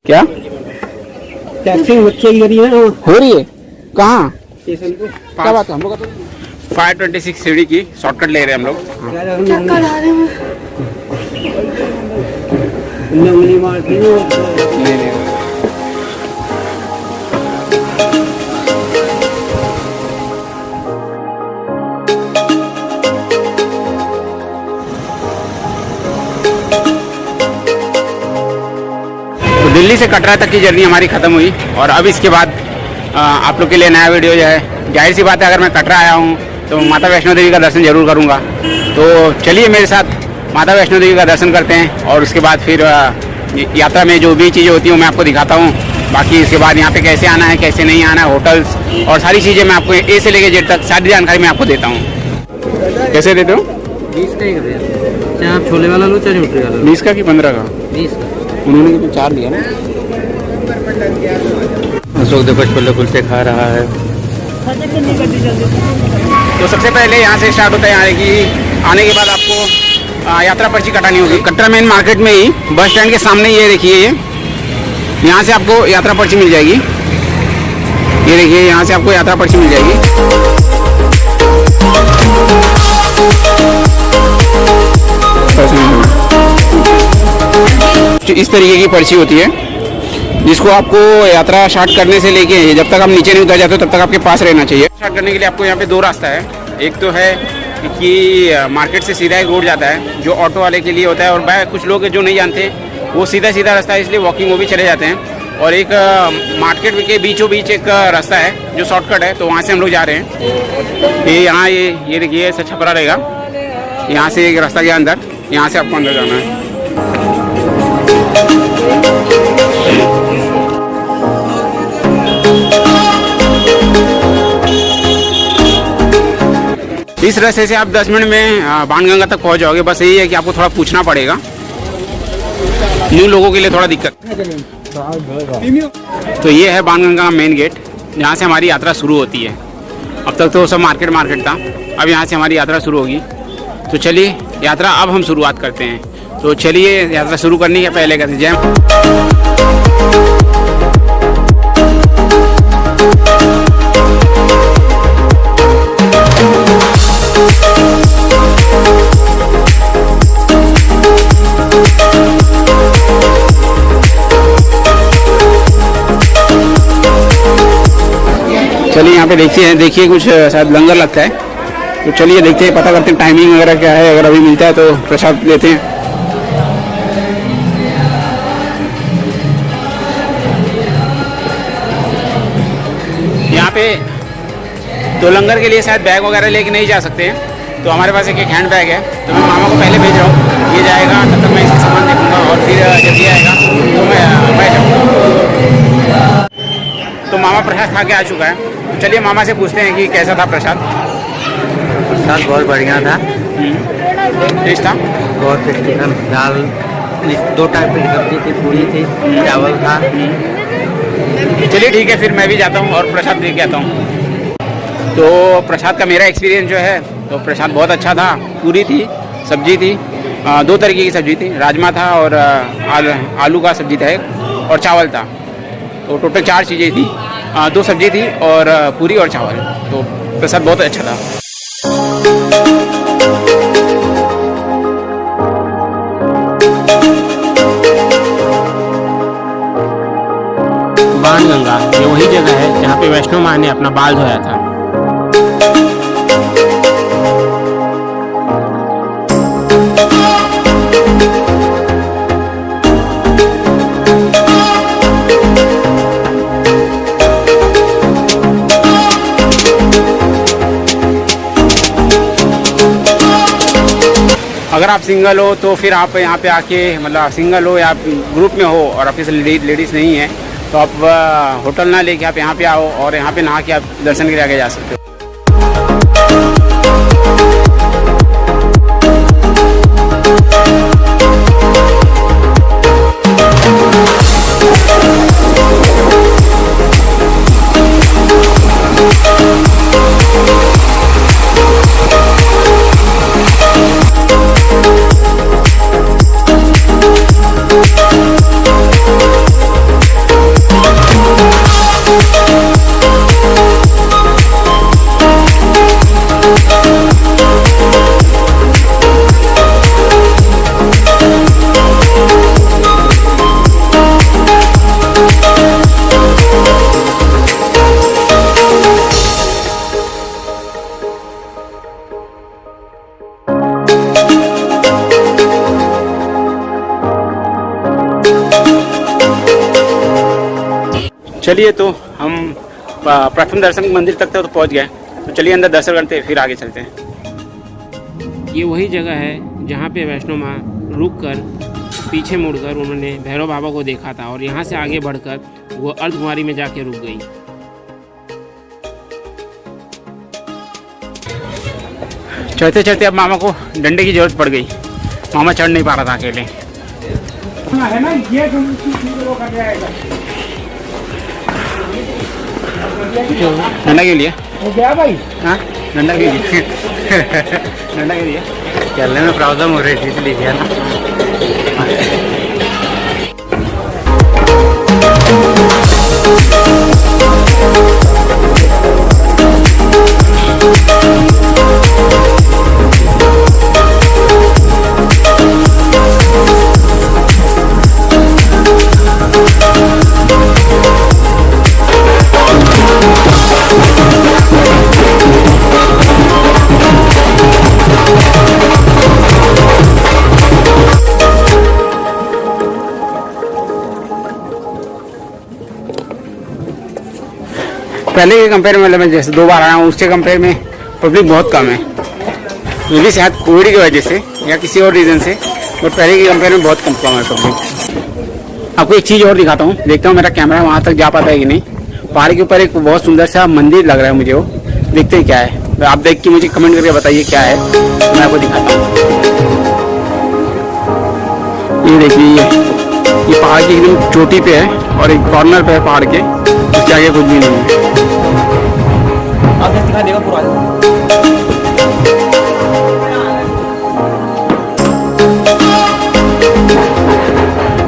क्या टैक्सी बच्चे की करी है ना हो रही है? कहाँ? स्टेशन पे क्या बात है? हम लोग 526 सीढ़ी की शॉर्टकट ले रहे हैं हम लोग। चक्कर आ रहे हैं उंगली मारती है। नहीं तो दिल्ली से कटरा तक की जर्नी हमारी ख़त्म हुई और अब इसके बाद आप लोग के लिए नया वीडियो जो है। जाहिर सी बात है, अगर मैं कटरा आया हूँ तो माता वैष्णो देवी का दर्शन जरूर करूँगा। तो चलिए मेरे साथ माता वैष्णो देवी का दर्शन करते हैं और उसके बाद फिर यात्रा में जो भी चीज़ें होती हैं मैं आपको दिखाता हूँ। बाकी इसके बाद यहाँ पे कैसे आना है, कैसे नहीं आना है, होटल्स और सारी चीज़ें मैं आपको ए से लेकर जेड तक सारी जानकारी मैं आपको देता हूँ। कैसे देते हो? 20 का ही कर दिया। चाहे आप छोले वाला लो चाहे न्यूट्री वाला लो। 20 का कि 15 का? 20 का। उन्होंने कितने 4 दिया ना। अशोक देखो छोले कुलचे खा रहा है। तो सबसे पहले यहाँ से स्टार्ट होता है। यहाँ की आने के बाद आपको यात्रा पर्ची कटानी होगी। कटरा मेन मार्केट में ही बस स्टैंड के सामने ये देखिए, ये यहाँ से आपको यात्रा पर्ची मिल जाएगी। ये देखिए, यहाँ से आपको यात्रा पर्ची मिल जाएगी। इस तरीके की पर्ची होती है जिसको आपको यात्रा स्टार्ट करने से लेके जब तक आप नीचे नहीं उतर जाते हो तब तक आपके पास रहना चाहिए। स्टार्ट करने के लिए आपको यहाँ पे 2 रास्ता है। एक तो है कि मार्केट से सीधा एक रोड जाता है जो ऑटो वाले के लिए होता है, और कुछ लोग जो नहीं जानते वो सीधा रास्ता है इसलिए वॉकिंग वो भी चले जाते हैं। और एक मार्केट के बीचों बीच एक रास्ता है जो शॉर्टकट है, तो वहाँ से हम लोग जा रहे हैं। ये यहाँ ये देखिए ऐसा छपरा रहेगा, यहाँ से एक रास्ता गया अंदर, यहाँ से आपको अंदर जाना है। इस रास्ते से आप 10 मिनट में बाणगंगा तक पहुंच जाओगे। बस यही है कि आपको थोड़ा पूछना पड़ेगा, न्यू लोगों के लिए थोड़ा दिक्कत। तो ये है बाणगंगा मेन गेट, जहाँ से हमारी यात्रा शुरू होती है। अब तक तो सब मार्केट था, अब यहाँ से हमारी यात्रा शुरू होगी। तो चलिए यात्रा अब हम शुरुआत करते हैं। तो चलिए यात्रा शुरू करने के पहले कहते जय। चलिए यहाँ पे देखिए कुछ शायद लंगर लगता है, तो चलिए देखते हैं, पता करते हैं टाइमिंग वगैरह क्या है। अगर अभी मिलता है तो प्रसाद लेते हैं। यहाँ पे तो लंगर के लिए शायद बैग वगैरह लेके नहीं जा सकते हैं, तो हमारे पास एक हैंड बैग है, तो मैं मामा को पहले भेज रहा हूँ। ये जाएगा तब तक मैं इसका सामान देखूँगा और फिर जब ये आएगा तो मैं जाऊँगा। तो मामा प्रसाद खा के आ चुका है, तो चलिए मामा से पूछते हैं कि कैसा था प्रसाद। प्रसाद बहुत बढ़िया था। टेस्ट था? बहुत टेस्टी था। दाल 2 टाइप की सब्जी थी, पूरी थी, चावल था। चलिए ठीक है, फिर मैं भी जाता हूँ और प्रसाद दे के आता हूँ। तो प्रसाद का मेरा एक्सपीरियंस जो है, तो प्रसाद बहुत अच्छा था। पूरी थी, सब्जी थी, 2 तरीके की सब्जी थी, राजमा था और आलू का सब्जी था एक, और चावल था। तो टोटल 4 चीज़ें थी, 2 सब्जी थी और पूरी और चावल। तो प्रसाद बहुत अच्छा था। बाणगंगा ये वही जगह है जहाँ पे वैष्णो माँ ने अपना बाल धोया था। अगर आप सिंगल हो तो फिर आप यहाँ पे आके, मतलब सिंगल हो या ग्रुप में हो और आपके लेडीज़ नहीं है, तो आप होटल ना लेके आप यहाँ पे आओ और यहाँ पे नहा के आप दर्शन के लिए आगे जा सकते हो। चलिए तो हम प्रथम दर्शन मंदिर तक तो पहुंच गए, तो चलिए अंदर दर्शन करते हैं फिर आगे चलते हैं। ये वही जगह है जहाँ पे वैष्णो माँ रुक कर पीछे मुड़कर उन्होंने भैरव बाबा को देखा था और यहाँ से आगे बढ़कर वो अर्धकुमारी में जाके रुक गई। चढ़ते चढ़ते अब मामा को डंडे की जरूरत पड़ गई, मामा चढ़ नहीं पा रहा था अकेले। है ना ये डंडा के लिए हो गया भाई। हाँ डंडा के लिए डंडा के लिए चलने में प्रॉब्लम हो रही थी इसलिए किया ना। पहले के कंपेयर में मतलब मैं जैसे 2 बार आया हूँ उसके कंपेयर में पब्लिक बहुत कम है, ये भी शायद कोविड की वजह से या किसी और रीज़न से, बट पहले के कंपेयर में बहुत कम है पब्लिक। आपको एक चीज़ और दिखाता हूँ, देखता हूँ मेरा कैमरा वहाँ तक जा पाता है कि नहीं। पहाड़ के ऊपर एक बहुत सुंदर सा मंदिर लग रहा है मुझे, वो देखते हैं क्या है। आप देख के मुझे कमेंट करके बताइए क्या है, तो मैं आपको दिखाता हूँ। ये देखिए ये पहाड़ की एकदम चोटी पे है और एक कॉर्नर पे है पहाड़ के, उसके आगे कुछ भी नहीं है। आप दिखा देगा पूरा।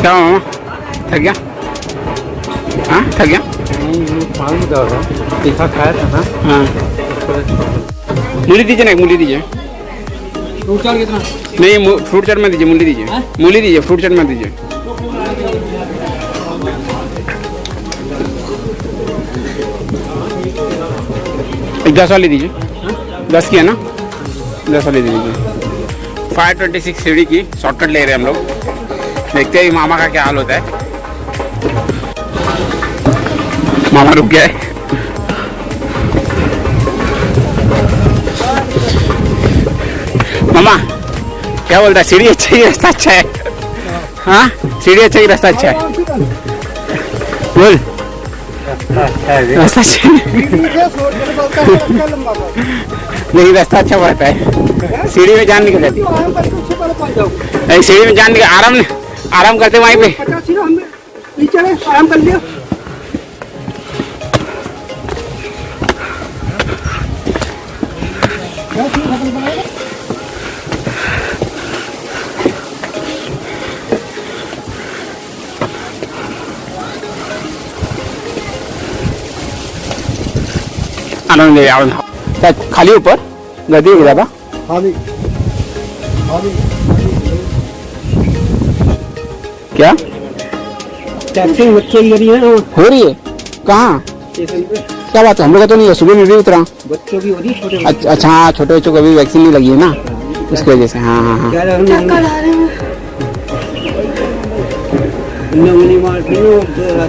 क्या मामा थक गया? हाँ थक गया? पानी का तीखा खाया था ना। हाँ मूली दीजिए ना, एक मूली दीजिए। फ्रूट चाट कितना? नहीं फ्रूट चाट में दीजिए, मूली दीजिए। मूली दीजिए, फ्रूट चाट में दीजिए। एक 10 वाली दीजिए। 10 की है ना, 10 वाली दीजिए। 526 सीढ़ी की शॉर्टकट ले रहे हैं हम लोग, देखते हैं मामा का क्या हाल होता है। मामा रुक गया है। मामा क्या बोलता है, सीढ़ी अच्छा ही रास्ता अच्छा है? हाँ सीढ़ी अच्छा ही रास्ता अच्छा है, बोल रास्ता अच्छा नहीं, रास्ता अच्छा पड़ता है। सीढ़ी में जान निकल जाती है, सीढ़ी में जान निकल आराम करते वहीं पे। आराम कर लिया। आनंद खाली ऊपर गद्दी हो जाता। क्या टैक्सी बच्चे की गरी है हो रही है? कहाँ? क्या बात है, हम लोग तो नहीं है, सुबह में भी उतरा। बच्चों की हो रही छोटे। अच्छा हाँ छोटे बच्चों को अभी वैक्सीन नहीं लगी है ना, उसकी वजह से। हाँ हाँ हाँ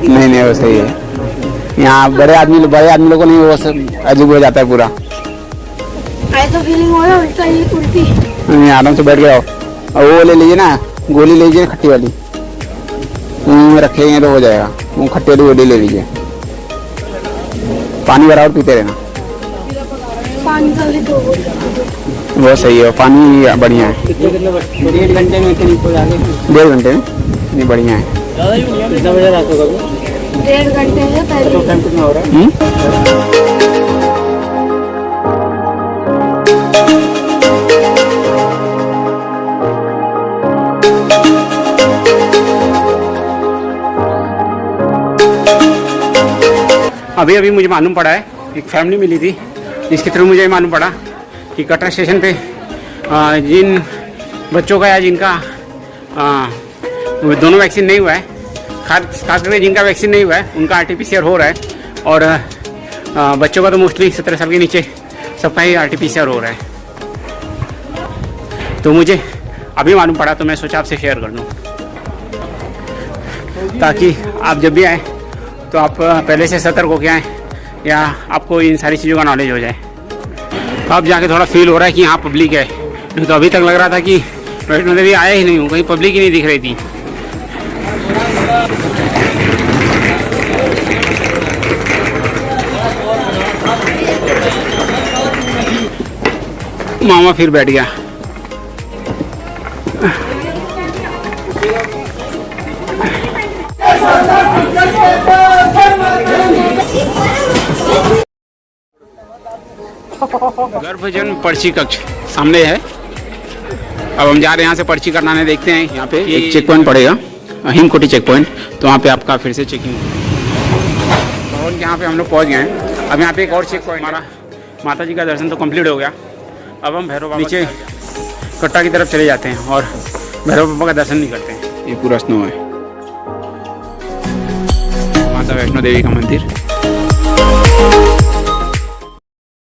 नहीं नहीं वो सही है। यहाँ बड़े आदमी लोगों को नहीं, वो सब अजीब हो जाता है पूरा। ऐसा फीलिंग हो रहा है उल्टी। नहीं आराम से बैठ गया और वो ले लीजिए ना, गोली ले लीजिए खट्टी वाली, रखेंगे तो हो जाएगा। वो खट्टी वाली गोली ले लीजिए, पानी बराबर पीते रहना। पानी बहुत सही है, पानी बढ़िया है। 1.5 घंटे में 1.5 घंटे में नहीं बढ़िया है। कितना बजे रात होगा? 1.5 घंटे है पहले। टाइम कितना हो रहा है? अभी अभी मुझे मालूम पड़ा है, एक फैमिली मिली थी जिसके थ्रू मुझे मालूम पड़ा कि कटरा स्टेशन पे जिन बच्चों का या जिनका दोनों वैक्सीन नहीं हुआ है, खास करके जिनका वैक्सीन नहीं हुआ है उनका RT-PCR हो रहा है, और बच्चों का तो मोस्टली 17 साल के नीचे सबका ही RT-PCR हो रहा है। तो मुझे अभी मालूम पड़ा तो मैं सोचा आपसे शेयर कर दूँ, ताकि आप जब भी आए तो आप पहले से सतर्क हो के आएँ या आपको इन सारी चीज़ों का नॉलेज हो जाए। तो अब जाके थोड़ा फील हो रहा है कि यहाँ पब्लिक है, नहीं तो अभी तक लग रहा था कि वैष्णो देवी आया ही नहीं हूँ, कहीं पब्लिक ही नहीं दिख रही थी। मामा फिर बैठ गया। गर्भजन पर्ची कक्ष सामने है। अब हम जा रहे हैं यहाँ से पर्ची करवाने, देखते हैं यहाँ पे एक चेक पॉइंट पड़ेगा, हिमकोटी चेक पॉइंट, तो वहाँ पे आपका फिर से चेकिंग होगा। और यहाँ पे हम लोग पहुँच गए हैं। अब यहाँ पे एक और चेक पॉइंट, हमारा माता जी का दर्शन तो कंप्लीट हो गया। अब हम भैरव बाबा नीचे कट्टा की तरफ चले जाते हैं और भैरव बाबा का दर्शन नहीं करते हैं। ये पूरा स्नो है, माता वैष्णो देवी का मंदिर।